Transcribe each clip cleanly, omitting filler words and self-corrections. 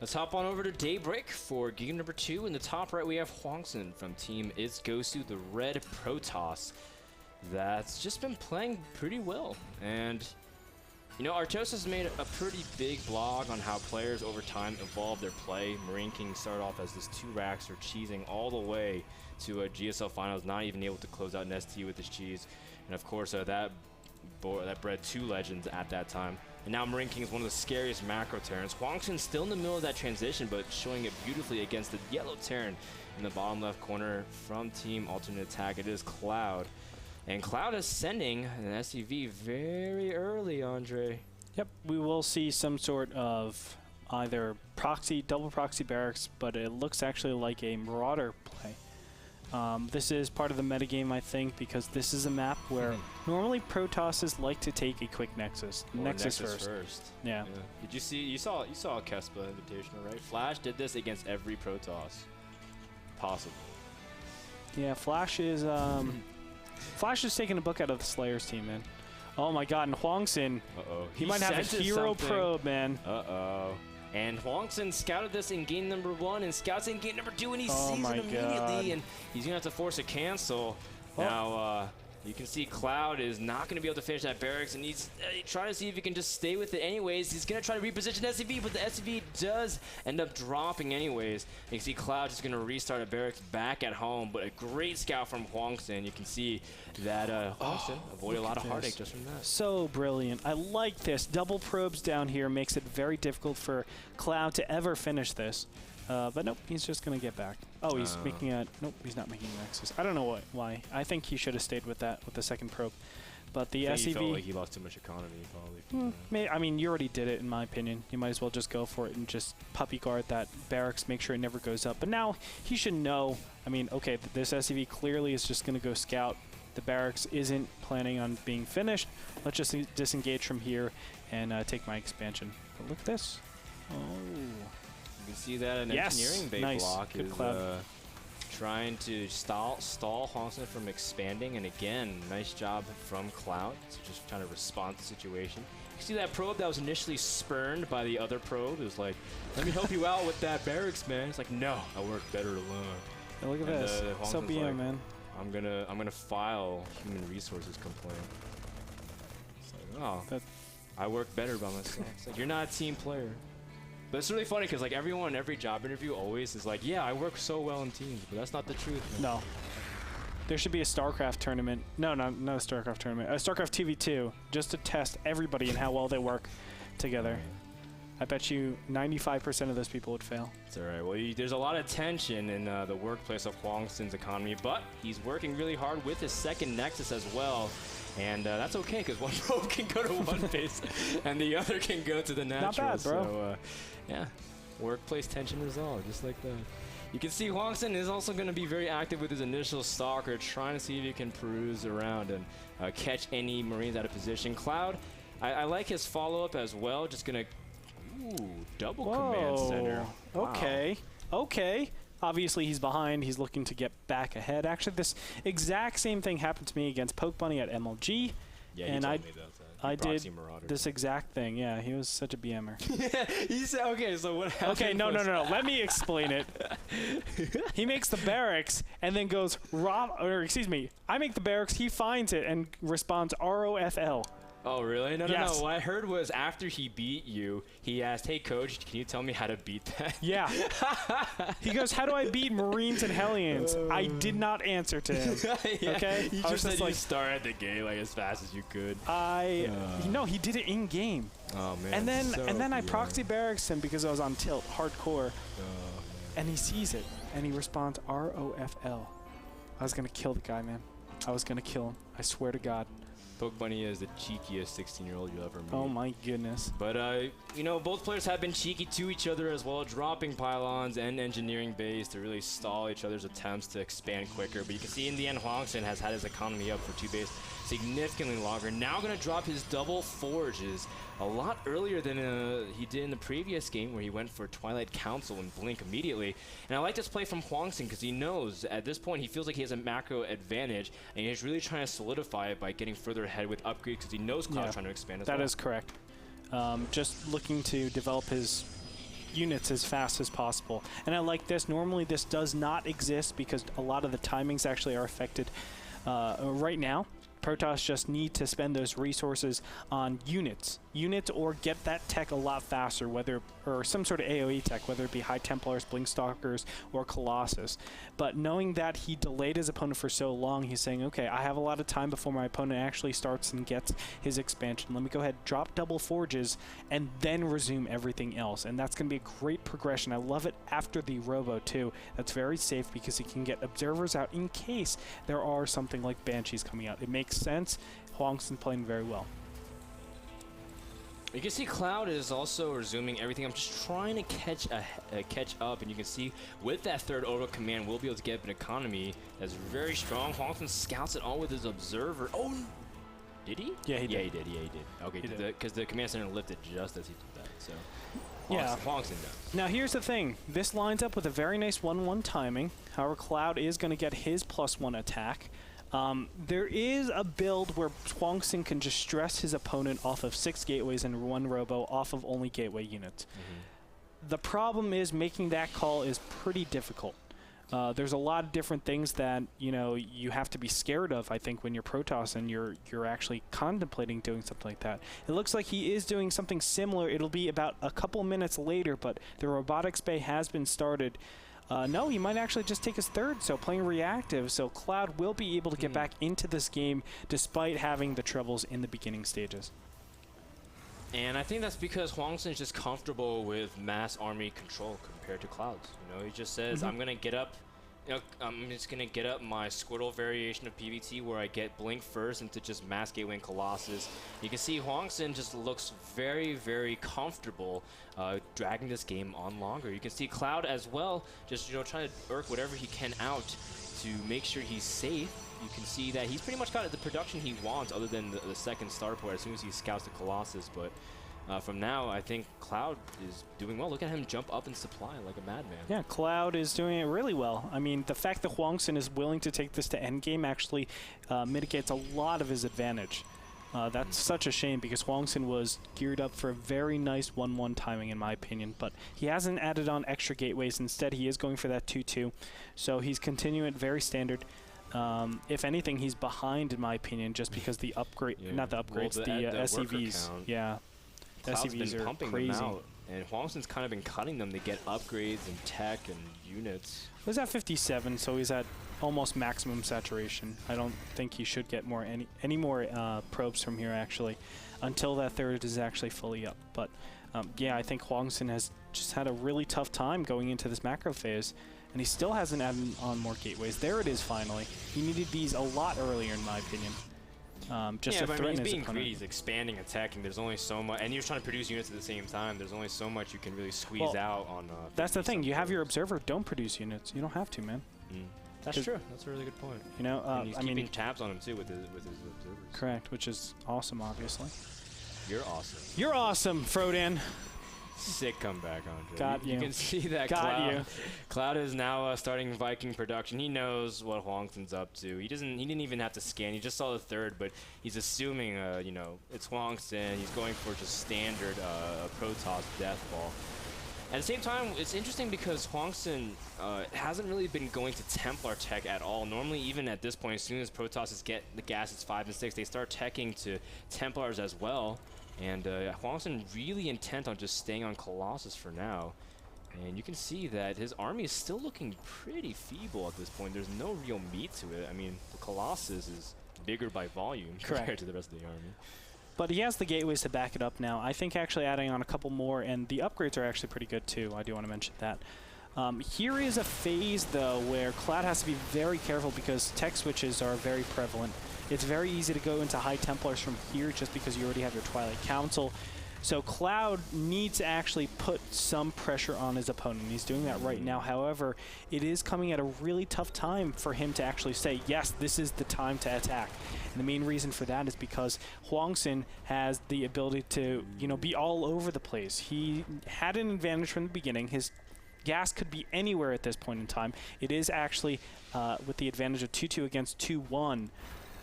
Let's hop on over to Daybreak for game number 2. In the top right, we have HwangSin from Team Gosu, the red Protoss. That's just been playing pretty well. And, you know, Artos has made a pretty big blog on how players over time evolve their play. Marine King started off as this 2-raxer cheesing all the way to a GSL Finals, not even able to close out an ST with his cheese. And of course, that bred 2 legends at that time. And now Marine King is one of the scariest macro Terrans. HwangSin's still in the middle of that transition, but showing it beautifully against the yellow Terran in the bottom left corner from Team Alternate Attack. It is ClouD. And ClouD is sending an SCV very early, Andre. Yep, we will see some sort of either proxy, double proxy barracks, but it looks actually like a Marauder play. This is part of the metagame, I think, because this is a map where normally Protosses like to take a quick Nexus. Nexus first. Yeah. Did you see? You saw a Kespa Invitational, right? Flash did this against every Protoss possible. Yeah, Flash is taking a book out of the Slayers team, man. Oh my God, and HwangSin. He might have a hero probe, man. And HwangSin scouted this in game number 1 and scouts in game number 2, and he sees it immediately, and he's gonna have to force a cancel. Now, you can see ClouD is not going to be able to finish that barracks, and he's trying to see if he can just stay with it anyways. He's going to try to reposition SCV, but the SCV does end up dropping anyways. You can see ClouD just going to restart a barracks back at home, but a great scout from HwangSin. You can see that HwangSin avoided a lot of heartache just from that. So brilliant. I like this. Double probes down here makes it very difficult for ClouD to ever finish this. But nope, he's just going to get back. Oh, he's making a... Nope, he's not making a Nexus. I don't know why. I think he should have stayed with that, with the second probe. But the SCV... He felt like he lost too much economy, probably. I mean, you already did it, in my opinion. You might as well just go for it and just puppy guard that barracks, make sure it never goes up. But now, he should know... I mean, okay, this SCV clearly is just going to go scout. The barracks isn't planning on being finished. Let's just disengage from here and take my expansion. But look at this. Oh... You can see that an engineering bait block is trying to stall HwangSin from expanding, and again, nice job from ClouD. So just trying to respond to the situation. You see that probe that was initially spurned by the other probe. It was like, let me help you out with that barracks, man. It's like, no, I work better alone. Yeah, look at this. So BM, like, man. I'm gonna file human resources complaint. It's like, oh, I work better by myself. It's like, you're not a team player. But it's really funny because like everyone in every job interview always is like, yeah, I work so well in teams, but that's not the truth, man. No. There should be a Starcraft tournament. No, not a Starcraft tournament. A Starcraft TV2, just to test everybody and how well they work together. I bet you 95% of those people would fail. It's all right. Well, there's a lot of tension in the workplace of HwangSin's economy, but he's working really hard with his second Nexus as well. And that's okay, because one probe can go to one base, and the other can go to the natural. Not bad, bro. So, yeah, workplace tension resolved, just like that. You can see HwangSin is also going to be very active with his initial Stalker, trying to see if he can peruse around and catch any Marines out of position. ClouD, I like his follow-up as well, just going to... Ooh, double command center. Wow. Okay, okay. Obviously, he's behind. He's looking to get back ahead. Actually, this exact same thing happened to me against Poke Bunny at MLG. Yeah, and I did this exact thing. Yeah, he was such a BMer. He said, okay, so what happened? Okay, no. Let me explain it. He makes the barracks and then goes, I make the barracks, he finds it and responds ROFL. Oh, really? No. What I heard was after he beat you, he asked, hey, coach, can you tell me how to beat that? Yeah. He goes, how do I beat Marines and Hellions? I did not answer to him. Yeah, okay? He just said you started the game like as fast as you could. No, he did it in game. Oh, man. And then I proxy barracks him because I was on tilt, hardcore. And he sees it, and he responds ROFL. I was going to kill the guy, man. I was going to kill him. I swear to God. Poke Bunny is the cheekiest 16-year-old you'll ever meet. Oh my goodness. But, you know, both players have been cheeky to each other as well, dropping pylons and engineering base to really stall each other's attempts to expand quicker. But you can see in the end, HwangSin has had his economy up for 2 base significantly longer. Now going to drop his double forges a lot earlier than he did in the previous game where he went for Twilight Council and Blink immediately. And I like this play from HwangSin because he knows at this point he feels like he has a macro advantage, and he's really trying to solidify it by getting further ahead with upgrades because he knows ClouD's trying to expand as well. That is correct. Just looking to develop his units as fast as possible. And I like this. Normally this does not exist because a lot of the timings actually are affected right now. Protoss just need to spend those resources on units or get that tech a lot faster, or some sort of AoE tech, whether it be High Templars, Blinkstalkers, or Colossus. But knowing that he delayed his opponent for so long, he's saying, okay, I have a lot of time before my opponent actually starts and gets his expansion. Let me go ahead, drop double forges, and then resume everything else. And that's going to be a great progression. I love it after the Robo, too. That's very safe because he can get observers out in case there are something like Banshees coming out. It makes sense. HwangSin playing very well. You can see ClouD is also resuming everything. I'm just trying to catch up, and you can see with that third orbital command, we'll be able to get an economy that's very strong. HwangSin scouts it all with his observer. Oh, did he? Yeah, he did. Yeah, he did. Okay, because the command center lifted just as he did that. So yeah, HwangSin does. Now here's the thing. This lines up with a very nice 1-1 timing. However, ClouD is going to get his +1 attack. There is a build where HwangSin can just stress his opponent off of 6 gateways and 1 robo off of only gateway units. The problem is making that call is pretty difficult. There's a lot of different things that you have to be scared of, I think, when you're Protoss and you're actually contemplating doing something like that. It looks like he is doing something similar. It'll be about a couple minutes later, but the robotics bay has been started. No, he might actually just take his third, so playing reactive. So ClouD will be able to get back into this game despite having the troubles in the beginning stages. And I think that's because HwangSin is just comfortable with mass army control compared to ClouD's. He just says, I'm going to get up, I'm just going to get up my Squirtle variation of PvT where I get Blink first into just mass gateway and Colossus. You can see HwangSin just looks very, very comfortable dragging this game on longer. You can see ClouD as well, just trying to irk whatever he can out to make sure he's safe. You can see that he's pretty much got the production he wants other than the second starport as soon as he scouts the Colossus. But from now, I think ClouD is doing well. Look at him jump up in supply like a madman. Yeah, ClouD is doing it really well. I mean, the fact that HwangSin is willing to take this to endgame actually mitigates a lot of his advantage. That's such a shame because HwangSin was geared up for a very nice 1-1 timing in my opinion, but he hasn't added on extra gateways. Instead, he is going for that 2-2. So he's continuing it very standard. If anything, he's behind in my opinion just because the upgrade, not the upgrades, the SCVs. Yeah, ClouD's SCVs been are pumping crazy. them out, and HwangSin's kind of been cutting them to get upgrades and tech and units. He's at 57, so he's at almost maximum saturation. I don't think he should get any more probes from here actually until that third is actually fully up. But yeah, I think HwangSin has just had a really tough time going into this macro phase, and he still hasn't added on more gateways. There it is finally. He needed these a lot earlier in my opinion. Just to threaten his he's being opponent. greedy, he's expanding, attacking. There's only so much, and you're trying to produce units at the same time. There's only so much you can really squeeze out on. That's the thing. You have your observer. Don't produce units. You don't have to, man. That's true. That's a really good point. And he's keeping tabs on him too with his observers. Correct, which is awesome, obviously. You're awesome. You're awesome, Frodan. Sick comeback, Andre. Got you. You can see that ClouD is now starting Viking production. He knows what HwangSin's up to. He didn't even have to scan. He just saw the third, but he's assuming, it's HwangSin. He's going for just standard Protoss death ball. At the same time, it's interesting because HwangSin hasn't really been going to Templar tech at all. Normally, even at this point, as soon as Protosses get the gases 5 and 6, they start teching to Templars as well. And HwangSin really intent on just staying on Colossus for now. And you can see that his army is still looking pretty feeble at this point. There's no real meat to it. I mean, the Colossus is bigger by volume compared to the rest of the army. But he has the gateways to back it up now. I think actually adding on a couple more, and the upgrades are actually pretty good too. I do want to mention that. Here is a phase, though, where ClouD has to be very careful because tech switches are very prevalent. It's very easy to go into High Templars from here just because you already have your Twilight Council. So ClouD needs to actually put some pressure on his opponent. He's doing that right now. However, it is coming at a really tough time for him to actually say, yes, this is the time to attack. And the main reason for that is because HwangSin has the ability to, be all over the place. He had an advantage from the beginning. His gas could be anywhere at this point in time. It is actually with the advantage of 2-2 against 2-1.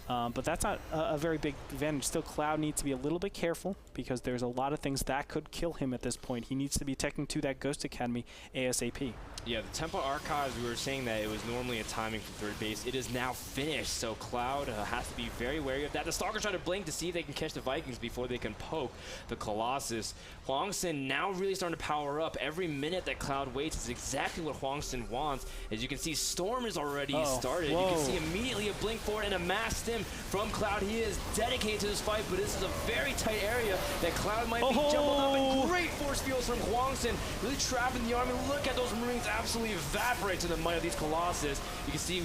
But that's not a very big advantage. Still, ClouD needs to be a little bit careful because there's a lot of things that could kill him at this point. He needs to be taking to that Ghost Academy ASAP. Yeah, the Temple Archives, we were saying that it was normally a timing from third base. It is now finished, so ClouD has to be very wary of that. The Stalkers try to blink to see if they can catch the Vikings before they can poke the Colossus. HwangSin now really starting to power up. Every minute that ClouD waits is exactly what HwangSin wants. As you can see, Storm is already started. Whoa. You can see immediately a blink forward and a mass stim from ClouD. He is dedicated to this fight, but this is a very tight area that ClouD might be jumbled up in. Great force fields from HwangSin, really trapping the army. Look at those Marines absolutely evaporate to the might of these Colossus. You can see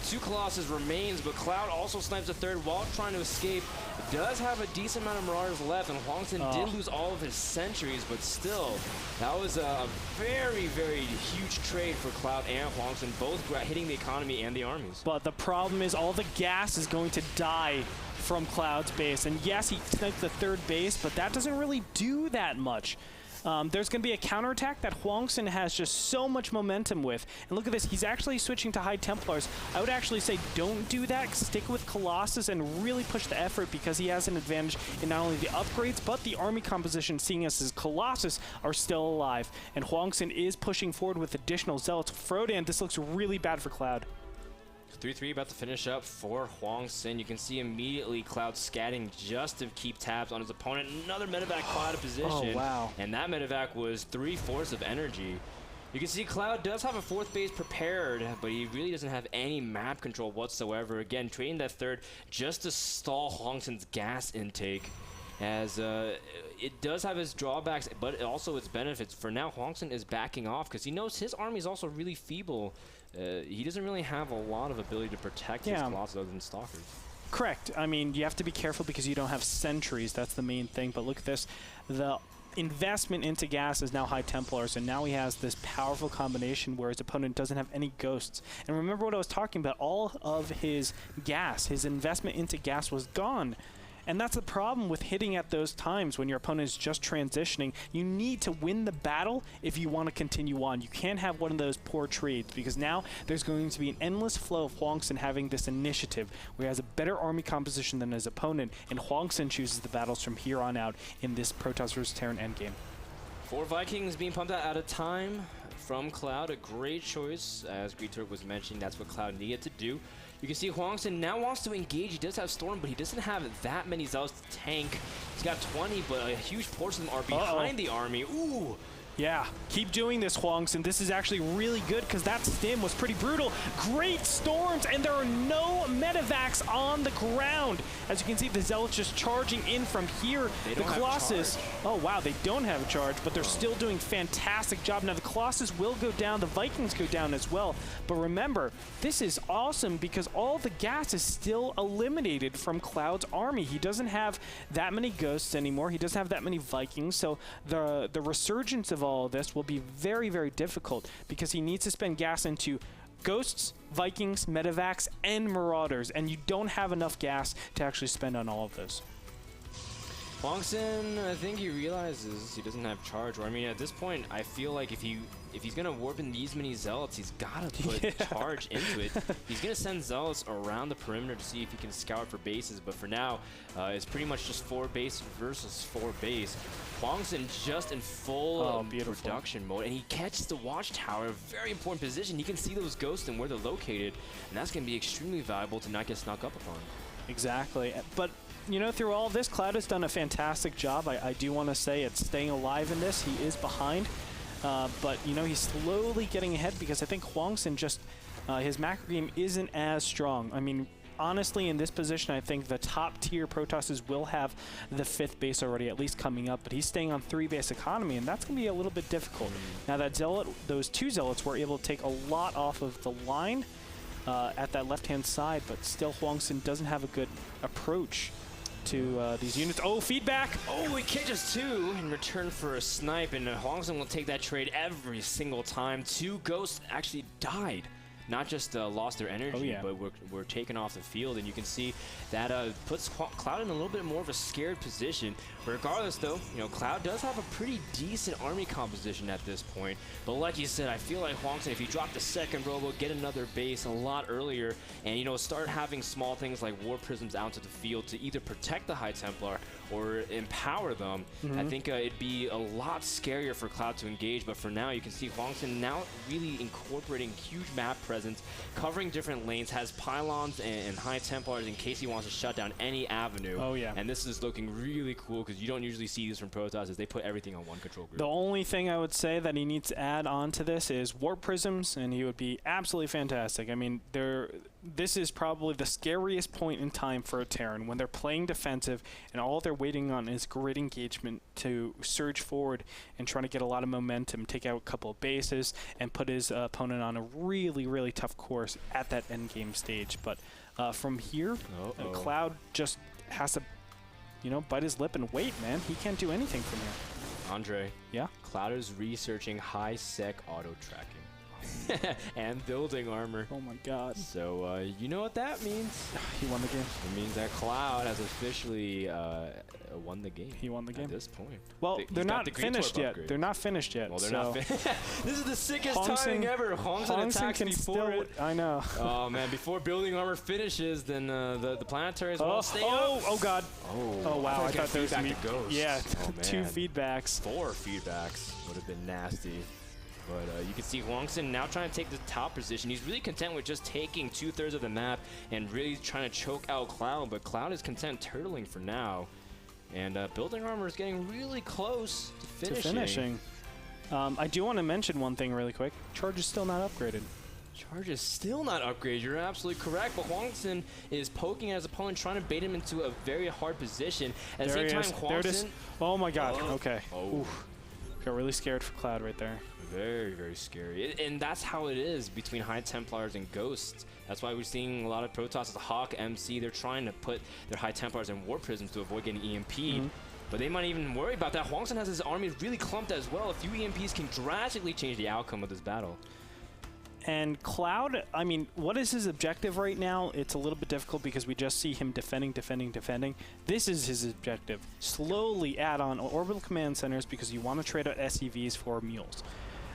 2 Colossus remains, but ClouD also snipes a third while trying to escape. Does have a decent amount of Marauders left, and HwangSin did lose all of his sentries, but still, that was a very, very huge trade for ClouD and HwangSin, both hitting the economy and the armies. But the problem is all the gas is going to die from ClouD's base. And yes, he sniped the third base, but that doesn't really do that much. There's going to be a counterattack that HwangSin has just so much momentum with. And look at this, he's actually switching to High Templars. I would actually say don't do that, stick with Colossus and really push the effort because he has an advantage in not only the upgrades, but the army composition, seeing as his Colossus are still alive. And HwangSin is pushing forward with additional Zealots. Frodan, this looks really bad for ClouD. 3-3 about to finish up for HwangSin. You can see immediately ClouD scatting just to keep tabs on his opponent. Another medevac caught out of position. Oh, wow. And that medevac was 3/4 of energy. You can see ClouD does have a 4th base prepared, but he really doesn't have any map control whatsoever. Again, trading that third just to stall HwangSin's gas intake. As it does have its drawbacks, but also its benefits. For now, HwangSin is backing off because he knows his army is also really feeble. He doesn't really have a lot of ability to protect his Colossus other than Stalkers. Correct. I mean, you have to be careful because you don't have sentries. That's the main thing. But look at this. The investment into gas is now High Templars, and now he has this powerful combination where his opponent doesn't have any ghosts. And remember what I was talking about. All of his gas, his investment into gas was gone. And that's the problem with hitting at those times when your opponent is just transitioning. You need to win the battle if you want to continue on. You can't have one of those poor trades because now there's going to be an endless flow of HwangSin having this initiative where he has a better army composition than his opponent, and HwangSin chooses the battles from here on out in this Protoss vs. Terran endgame. 4 Vikings being pumped out at a time from ClouD. A great choice. As Greeturk was mentioning, that's what ClouD needed to do. You can see HwangSin now wants to engage. He does have Storm, but he doesn't have that many Zealots to tank. He's got 20, but a huge portion of them are behind the army. Ooh! Yeah, keep doing this, HwangSin. This is actually really good because that stim was pretty brutal. Great storms, and there are no medevacs on the ground. As you can see, the Zealots just charging in from here. The Colossus, oh wow, they don't have a charge, but they're still doing fantastic job. Now the Colossus will go down, the Vikings go down as well. But remember, this is awesome because all the gas is still eliminated from ClouD's army. He doesn't have that many ghosts anymore. He doesn't have that many Vikings, so the resurgence of all of this will be very, very difficult because he needs to spend gas into Ghosts, Vikings, medevacs, and Marauders, and you don't have enough gas to actually spend on all of those. HwangSin, I think he realizes he doesn't have charge. Or I mean, at this point, I feel like if he's gonna warp in these many Zealots, he's gotta put charge into it. He's gonna send Zealots around the perimeter to see if he can scout for bases. But for now, it's pretty much just 4 base versus 4 base. HwangSin just in full production mode, and he catches the watchtower, a very important position. He can see those ghosts and where they're located, and that's gonna be extremely valuable to not get snuck up upon. Exactly, but you know, through all of this, ClouD has done a fantastic job. I do want to say it's staying alive in this. He is behind, but you know, he's slowly getting ahead because I think HwangSin just, his macro game isn't as strong. I mean, honestly, in this position, I think the top tier Protosses will have the 5th base already, at least coming up, but he's staying on 3 base economy, and that's going to be a little bit difficult. Now that Zealot, those 2 Zealots were able to take a lot off of the line at that left-hand side, but still HwangSin doesn't have a good approach to these units. Oh, feedback! Oh, he catches 2 in return for a snipe, and HwangSin will take that trade every single time. 2 ghosts actually died. not just lost their energy, but were taken off the field. And you can see that puts ClouD in a little bit more of a scared position. Regardless, though, ClouD does have a pretty decent army composition at this point. But like you said, I feel like HwangSin, if you drop the second robo, get another base a lot earlier, and start having small things like War Prisms out to the field to either protect the High Templar or empower them, I think it'd be a lot scarier for ClouD to engage. But for now, you can see HwangSin now really incorporating huge map presence, covering different lanes, has pylons and High Templars in case he wants to shut down any avenue. Oh, yeah. And this is looking really cool because you don't usually see this from Protoss, is they put everything on one control group. The only thing I would say that he needs to add on to this is Warp Prisms, and he would be absolutely fantastic. I mean, this is probably the scariest point in time for a Terran when they're playing defensive and all they're waiting on is grid engagement to surge forward and trying to get a lot of momentum, take out a couple of bases, and put his opponent on a really tough course at that endgame stage. But from here, ClouD just has to bite his lip and wait, man. He can't do anything from here. Andre. Yeah? ClouD is researching high-sec auto-tracking and building armor. Oh my god. So, you know what that means? He won the game. It means that ClouD has officially won the game. He won the game. At this point. Well, they're not finished yet. They're not finished yet. Well, they're not This is the sickest timing ever. HwangSin attacks before it. I know. Oh, man. Before building armor finishes, then the planetaries won't stay up. Oh, god. Oh, wow. I thought there was ghost. Yeah, 2 feedbacks. 4 feedbacks would have been nasty. But you can see HwangSin now trying to take the top position. He's really content with just taking 2/3 of the map and really trying to choke out ClouD. But ClouD is content turtling for now. And building armor is getting really close to finishing. I do want to mention one thing really quick. Charge is still not upgraded. Charge is still not upgraded. You're absolutely correct. But HwangSin is poking at his opponent, trying to bait him into a very hard position. At the same time, HwangSin... There it is. Oh my god. Okay. Oh. Oof. Got really scared for ClouD right there. Very scary. And that's how it is between High Templars and Ghosts. That's why we're seeing a lot of Protoss, Hawk, MC, they're trying to put their High Templars in War Prisms to avoid getting EMP'd. But they might even worry about that. HwangSin has his army really clumped as well. A few EMPs can drastically change the outcome of this battle. And ClouD, I mean, what is his objective right now? It's a little bit difficult because we just see him defending. This is his objective. Slowly add on orbital command centers because you want to trade out SCVs for mules.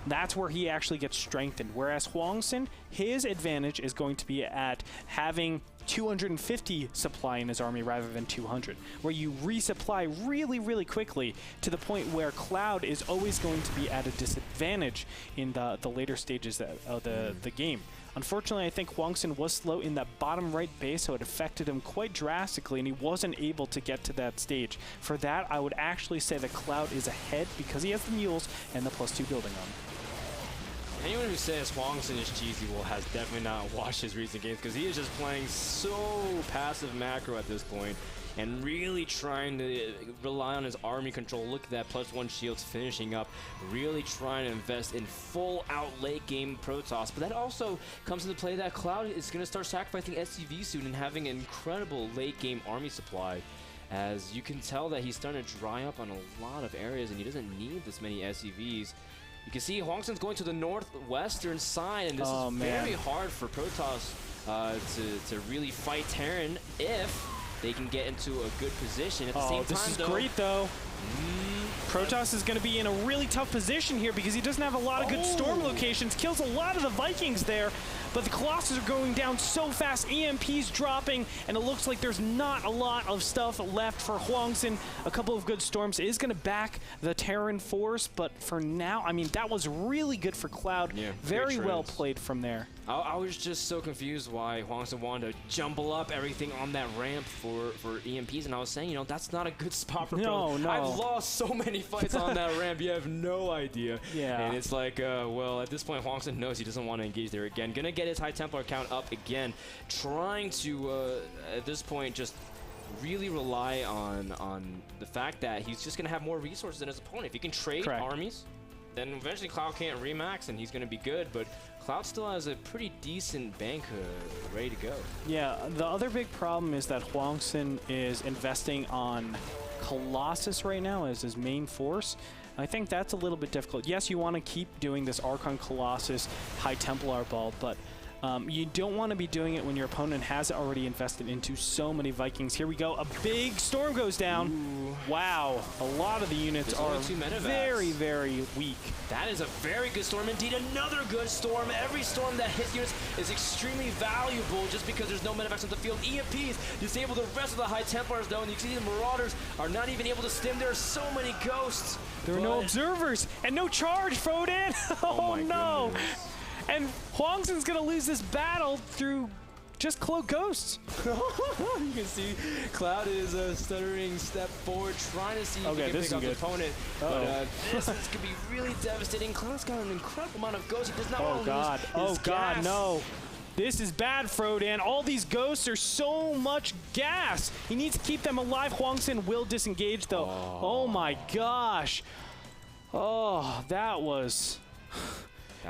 That's where he actually gets strengthened. Whereas HwangSin, his advantage is going to be at having 250 supply in his army rather than 200, where you resupply really quickly to the point where ClouD is always going to be at a disadvantage in the later stages of the game. Unfortunately, I think HwangSin was slow in that bottom right base, so it affected him quite drastically, and he wasn't able to get to that stage. For that, I would actually say that ClouD is ahead because he has the mules and the +2 building on. Anyone who says HwangSin is cheesy has definitely not watched his recent games because he is just playing so passive macro at this point and really trying to rely on his army control. Look at that +1 shields finishing up, really trying to invest in full-out late-game Protoss. But that also comes into play that ClouD is going to start sacrificing SCV soon and having an incredible late-game army supply. As you can tell that he's starting to dry up on a lot of areas and he doesn't need this many SCVs. You can see HwangSin's going to the northwestern side, and this is very hard for Protoss to really fight Terran if they can get into a good position. At the same time, this is great, though. Protoss is going to be in a really tough position here because he doesn't have a lot of good storm locations. Kills a lot of the Vikings there, but the Colossus are going down so fast. EMP's dropping, and it looks like there's not a lot of stuff left for HwangSin. A couple of good storms is going to back the Terran force, but for now, I mean, that was really good for ClouD. Yeah, very well played from there. I was just so confused why HwangSin wanted to jumble up everything on that ramp for EMPs, and I was saying, that's not a good spot for Protoss. No. I've lost so many fights on that ramp, you have no idea. Yeah. And it's like, well, at this point, HwangSin knows he doesn't want to engage there again. Gonna get his High Templar count up again, trying to, at this point, just really rely on the fact that he's just gonna have more resources than his opponent. If he can trade armies, then eventually ClouD can't remax and he's gonna be good, but ClouD still has a pretty decent bank ready to go. Yeah, the other big problem is that HwangSin is investing on Colossus right now as his main force. I think that's a little bit difficult. Yes, you want to keep doing this Archon Colossus High Templar ball, but You don't want to be doing it when your opponent has already invested into so many Vikings. Here we go. A big storm goes down. Ooh. Wow. A lot of the units are very, very weak. That is a very good storm indeed. Another good storm. Every storm that hits units is extremely valuable just because there's no medevacs on the field. EMPs disable the rest of the High Templars though, and you can see the Marauders are not even able to stim. There are so many ghosts. There are no observers and no charge, Foden. Oh no. Goodness. And HwangSin's going to lose this battle through just cloak ghosts. You can see ClouD is stuttering step forward, trying to see if he can pick up the opponent. But this is going to be really devastating. ClouD's got an incredible amount of ghosts. He does not want to lose his Oh, God, gas. no. This is bad, Frodan. All these ghosts are so much gas. He needs to keep them alive. HwangSin will disengage, though. Oh my gosh. Oh, that was...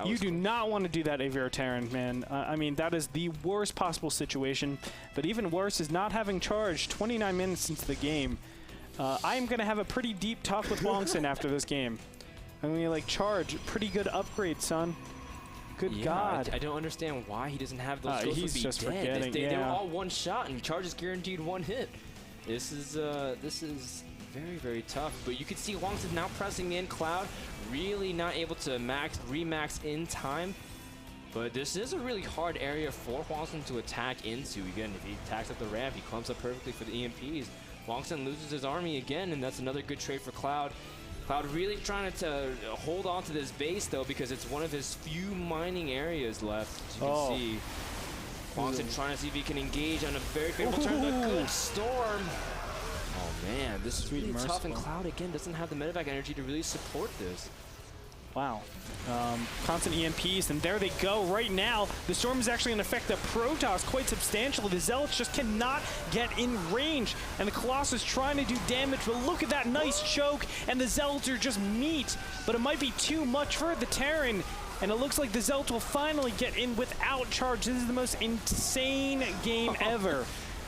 You do not want to do that, Aviar Terran, man. I mean, that is the worst possible situation. But even worse is not having charge 29 minutes into the game. I am going to have a pretty deep talk with HwangSin after this game. I'm going to like, charge. Pretty good upgrade, son. Good God. I don't understand why he doesn't have those ghosts. He's just dead. forgetting. They were all one shot, and charge is guaranteed one hit. This is very, very tough. But you can see HwangSin now pressing in. ClouD really not able to remax in time. But this is a really hard area for HwangSin to attack into. Again, if he attacks up the ramp, he clumps up perfectly for the EMPs. HwangSin loses his army again, and that's another good trade for ClouD. ClouD really trying to hold on to this base, though, because it's one of his few mining areas left. As you can see, HwangSin trying to see if he can engage on a very favorable turn. A good storm. Oh, man, this is really tough, and ClouD, again, doesn't have the medevac energy to really support this. Wow. Constant EMPs, and there they go. Right now, the storm is actually going to affect the Protoss quite substantially. The Zealots just cannot get in range, and the Colossus trying to do damage, but look at that nice choke, and the Zealots are just meat, but it might be too much for the Terran, and it looks like the Zealots will finally get in without charge. This is the most insane game ever.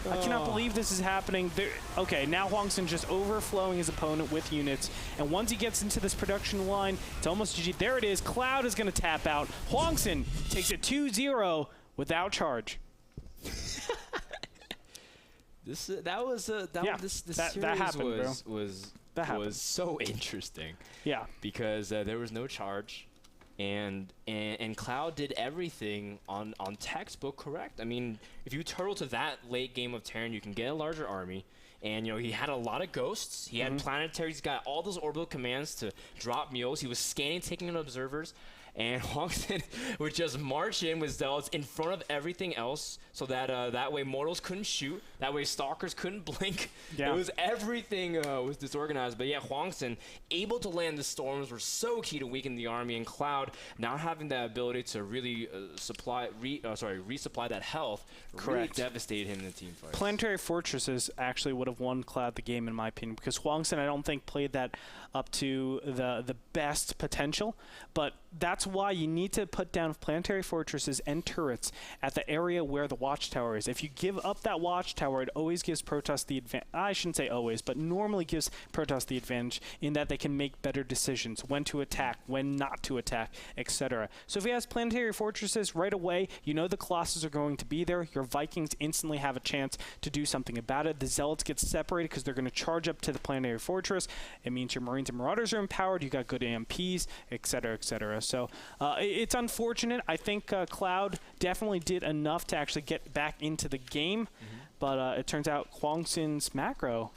I cannot believe this is happening. Okay, now HwangSin just overflowing his opponent with units. And once he gets into this production line, it's almost GG. There it is. ClouD is going to tap out. HwangSin takes it 2-0 without charge. This series was so interesting. Yeah. Because there was no charge. And ClouD did everything on textbook correct. I mean, if you turtle to that late game of Terran, you can get a larger army. And, you know, he had a lot of ghosts. He had planetaries. He's got all those orbital commands to drop mules. He was scanning, taking in observers. And HwangSin would just march in with Zealots in front of everything else so that that way mortals couldn't shoot. That way stalkers couldn't blink. Yeah. It was everything was disorganized. But yeah, HwangSin able to land the storms were so key to weaken the army. And ClouD not having that ability to really resupply that health really devastated him in the team fight. Planetary Fortresses actually would have won ClouD the game in my opinion because HwangSin I don't think played that up to the best potential. But that's why you need to put down planetary fortresses and turrets at the area where the watchtower is. If you give up that watchtower, it always gives Protoss the advantage. I shouldn't say always, but normally gives Protoss the advantage in that they can make better decisions, when to attack, when not to attack, etc. So if he has planetary fortresses right away, you know the Colossus are going to be there. Your Vikings instantly have a chance to do something about it. The Zealots get separated because they're going to charge up to the planetary fortress. It means your Marines and Marauders are empowered. You got good AMPs, etc., etc. So it's unfortunate. I think ClouD definitely did enough to actually get back into the game, but it turns out HwangSin's macro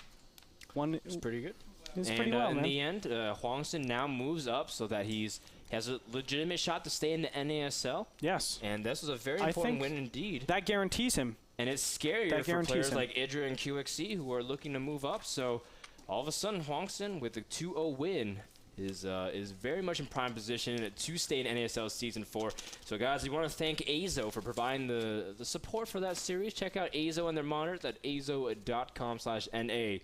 it's pretty good. It's pretty well, in man. the end, HwangSin now moves up so that he has a legitimate shot to stay in the NASL. Yes. And this was a very important win indeed. That guarantees him. And it's scarier for players like Idra and QXC who are looking to move up. So all of a sudden, HwangSin with a 2-0 win is very much in prime position to stay in NASL Season 4. So guys, we want to thank Azo for providing the support for that series. Check out Azo and their monitors at azo.com/NA.